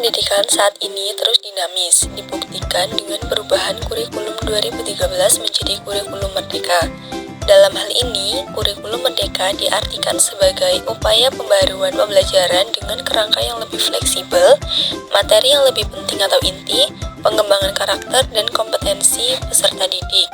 pendidikan saat ini terus dinamis, dibuktikan dengan perubahan kurikulum 2013 menjadi kurikulum merdeka. Dalam hal ini, kurikulum merdeka diartikan sebagai upaya pembaruan pembelajaran dengan kerangka yang lebih fleksibel, materi yang lebih penting atau inti, pengembangan karakter dan kompetensi peserta didik.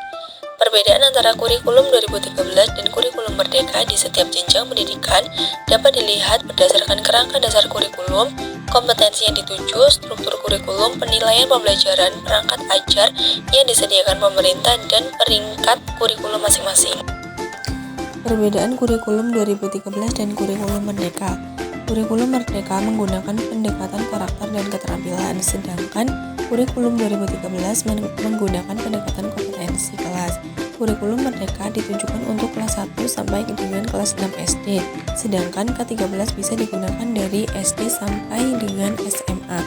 Perbedaan antara kurikulum 2013 dan kurikulum merdeka di setiap jenjang pendidikan dapat dilihat berdasarkan kerangka dasar kurikulum, kompetensi yang dituju, struktur kurikulum, penilaian pembelajaran, perangkat ajar yang disediakan pemerintah, dan peringkat kurikulum masing-masing. Perbedaan kurikulum 2013 dan kurikulum merdeka. Kurikulum merdeka menggunakan pendekatan karakter dan keterampilan, sedangkan kurikulum 2013 menggunakan pendekatan kompetensi kelas. Kurikulum merdeka ditujukan untuk kelas 1 sampai dengan kelas 6 SD, sedangkan K13 bisa digunakan dari SD sampai dengan SMA.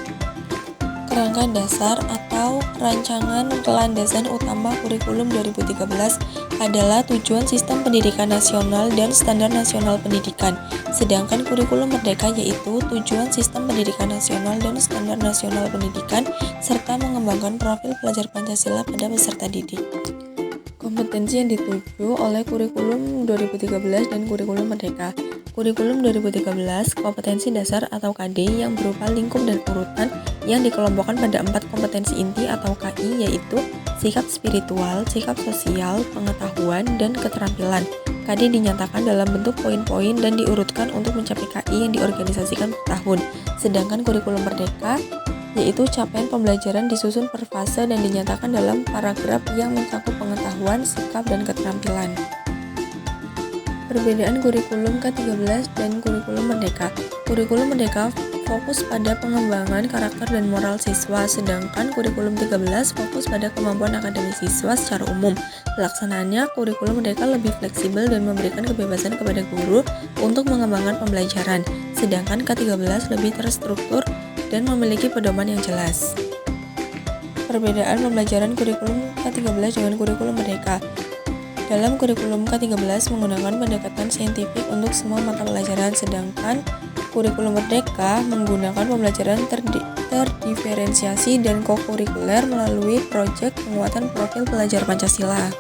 Kerangka dasar atau rancangan landasan utama kurikulum 2013 adalah tujuan sistem pendidikan nasional dan standar nasional pendidikan, sedangkan kurikulum merdeka yaitu tujuan sistem pendidikan nasional dan standar nasional pendidikan serta mengembangkan profil pelajar Pancasila pada peserta didik. Kompetensi yang dituju oleh kurikulum 2013 dan kurikulum merdeka. Kurikulum 2013, kompetensi dasar atau KD yang berupa lingkup dan urutan yang dikelompokkan pada 4 kompetensi inti atau KI, yaitu sikap spiritual, sikap sosial, pengetahuan, dan keterampilan. KD dinyatakan dalam bentuk poin-poin dan diurutkan untuk mencapai KI yang diorganisasikan per tahun. Sedangkan kurikulum merdeka yaitu capaian pembelajaran disusun per fase dan dinyatakan dalam paragraf yang mencakup pengetahuan, sikap, dan keterampilan. Perbedaan kurikulum K13 dan kurikulum merdeka. Kurikulum merdeka fokus pada pengembangan karakter dan moral siswa, sedangkan kurikulum 13 fokus pada kemampuan akademik siswa secara umum. Pelaksanaannya, kurikulum merdeka lebih fleksibel dan memberikan kebebasan kepada guru untuk mengembangkan pembelajaran, sedangkan K13 lebih terstruktur dan memiliki pedoman yang jelas. Perbedaan pembelajaran kurikulum K13 dengan kurikulum merdeka. Dalam kurikulum K13 menggunakan pendekatan saintifik untuk semua mata pelajaran, sedangkan kurikulum merdeka menggunakan pembelajaran terdiferensiasi dan kokurikuler melalui proyek penguatan profil pelajar Pancasila.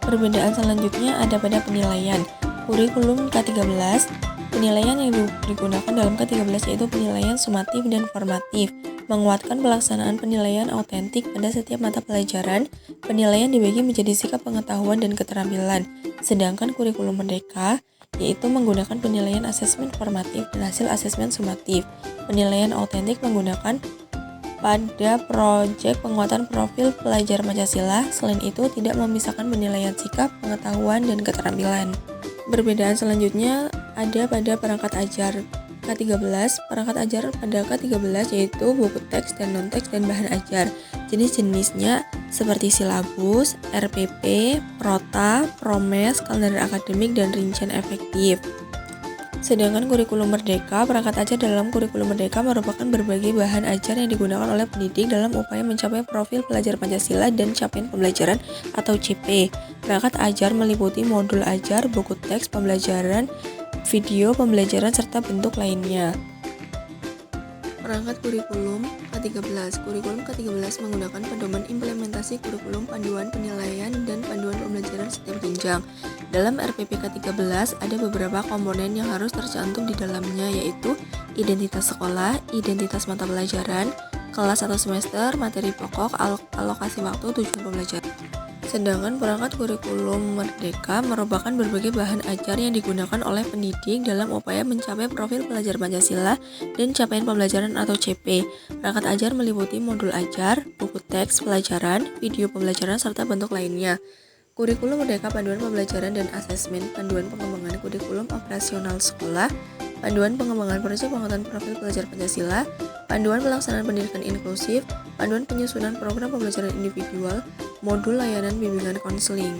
Perbedaan selanjutnya ada pada penilaian. Kurikulum K13, penilaian yang digunakan dalam K13 yaitu penilaian sumatif dan formatif, menguatkan pelaksanaan penilaian autentik pada setiap mata pelajaran. Penilaian dibagi menjadi sikap, pengetahuan, dan keterampilan. Sedangkan kurikulum merdeka yaitu menggunakan penilaian asesmen formatif dan hasil asesmen sumatif. Penilaian autentik menggunakan pada proyek penguatan profil pelajar Pancasila. Selain itu, tidak memisahkan penilaian sikap, pengetahuan, dan keterampilan. Perbedaan selanjutnya ada pada perangkat ajar. K13, perangkat ajar pada K13 yaitu buku teks dan non-teks dan bahan ajar. Jenis-jenisnya seperti silabus, RPP, prota, promes, kalender akademik, dan rincian efektif. Sedangkan kurikulum merdeka, perangkat ajar dalam kurikulum merdeka merupakan berbagai bahan ajar yang digunakan oleh pendidik dalam upaya mencapai profil pelajar Pancasila dan capaian pembelajaran atau CP. Perangkat ajar meliputi modul ajar, buku teks pembelajaran, video pembelajaran, serta bentuk lainnya. Perangkat kurikulum K13. Kurikulum K13 menggunakan pedoman implementasi kurikulum, panduan penilaian, dan panduan pembelajaran setiap jenjang. Dalam RPP K13 ada beberapa komponen yang harus tercantum di dalamnya, yaitu identitas sekolah, identitas mata pelajaran, kelas atau semester, materi pokok, alokasi waktu, tujuan pembelajaran. Sedangkan perangkat kurikulum merdeka merupakan berbagai bahan ajar yang digunakan oleh pendidik dalam upaya mencapai profil pelajar Pancasila dan capaian pembelajaran atau CP. Perangkat ajar meliputi modul ajar, buku teks pelajaran, video pembelajaran, serta bentuk lainnya. Kurikulum merdeka panduan pembelajaran dan asesmen, panduan pengembangan kurikulum operasional sekolah, panduan pengembangan proyek penguatan profil pelajar Pancasila, panduan pelaksanaan pendidikan inklusif, panduan penyusunan program pembelajaran individual, modul layanan bimbingan konseling.